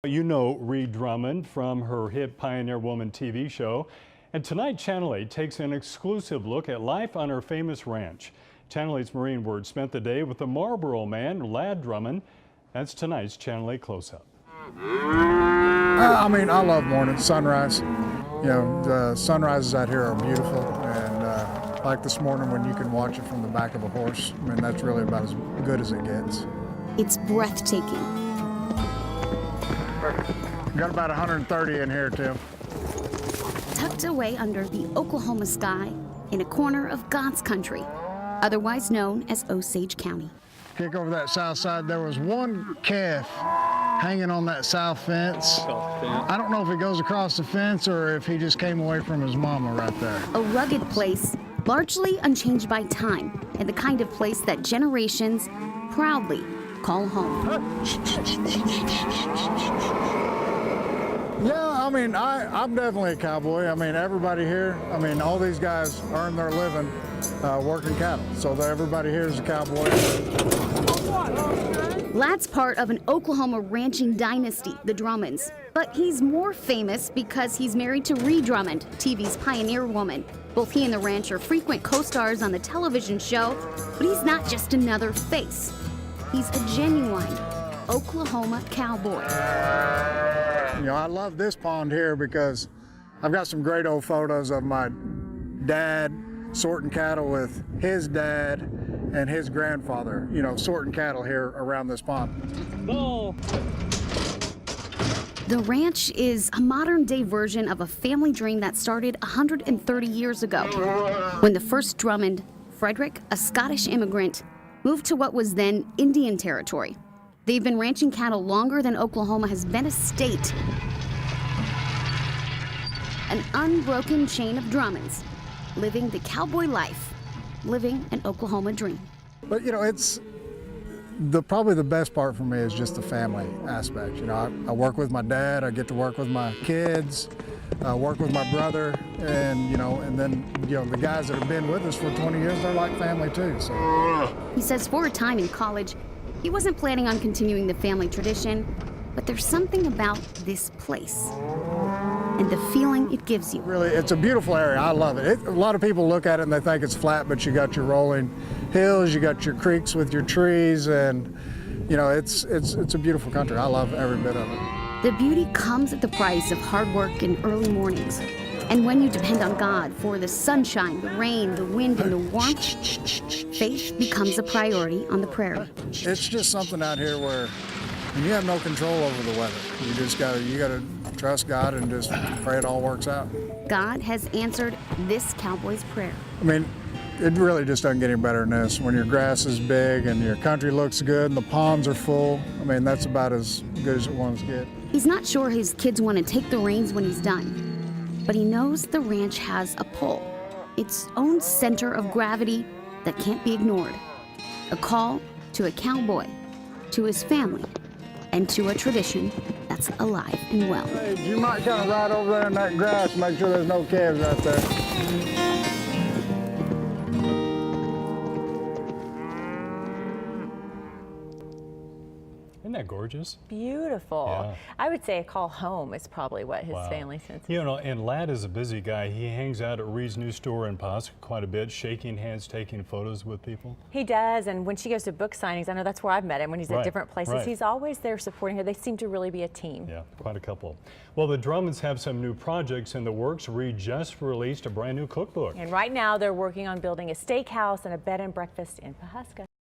You know Ree Drummond from her hit Pioneer Woman TV show. And tonight, Channel 8 takes an exclusive look at life on her famous ranch. Channel 8's Marine Word spent the day with the Marlboro man, Lad Drummond. That's tonight's Channel 8 close-up. I love morning, sunrise. You know, the sunrises out here are beautiful. And like this morning when you can watch it from the back of a horse, that's really about as good as it gets. It's breathtaking. We got about 130 in here, Tim. Tucked away under the Oklahoma sky in a corner of God's country, otherwise known as Osage County. Kick over that south side, there was one calf hanging on that south fence. I don't know if he goes across the fence or if he just came away from his mama right there. A rugged place, largely unchanged by time, and the kind of place that generations proudly call home. Yeah, I'm definitely a cowboy. Everybody here, all these guys earn their living working cattle. So everybody here is a cowboy. Lad's part of an Oklahoma ranching dynasty, the Drummonds. But he's more famous because he's married to Ree Drummond, TV's Pioneer Woman. Both he and the ranch are frequent co-stars on the television show, but he's not just another face. He's a genuine Oklahoma cowboy. You know, I love this pond here because I've got some great old photos of my dad sorting cattle with his dad and his grandfather, sorting cattle here around this pond. No. The ranch is a modern-day version of a family dream that started 130 years ago when the first Drummond, Frederick, a Scottish immigrant, moved to what was then Indian territory. They've been ranching cattle longer than Oklahoma has been a state. An unbroken chain of Drummonds, living the cowboy life, living an Oklahoma dream. But it's probably the best part for me is just the family aspect. I work with my dad, I get to work with my kids, work with my brother, and then the guys that have been with us for 20 years, they're like family too. So he says for a time in college, he wasn't planning on continuing the family tradition, but there's something about this place and the feeling it gives you. Really, it's a beautiful area. I love it. A lot of people look at it and they think it's flat, but you got your rolling hills, you got your creeks with your trees, and it's a beautiful country. I love every bit of it. The beauty comes at the price of hard work and early mornings. And when you depend on God for the sunshine, the rain, the wind, and the warmth, faith becomes a priority on the prairie. It's just something out here where you have no control over the weather. You gotta trust God and just pray it all works out. God has answered this cowboy's prayer. It really just doesn't get any better than this. When your grass is big and your country looks good and the ponds are full, that's about as good as it wants to get. He's not sure his kids want to take the reins when he's done, but he knows the ranch has a pull, its own center of gravity that can't be ignored. A call to a cowboy, to his family, and to a tradition that's alive and well. Hey, you might kind of ride over there in that grass, make sure there's no calves out there. Isn't that gorgeous? Beautiful. Yeah. I would say a call home is probably what his family senses. And Lad is a busy guy. He hangs out at Reed's new store in Pawhuska quite a bit, shaking hands, taking photos with people. He does, and when she goes to book signings, I know that's where I've met him, when he's at different places. He's always there supporting her. They seem to really be a team. Yeah, quite a couple. Well, the Drummonds have some new projects in the works. Reed just released a brand new cookbook. And right now they're working on building a steakhouse and a bed and breakfast in Pawhuska.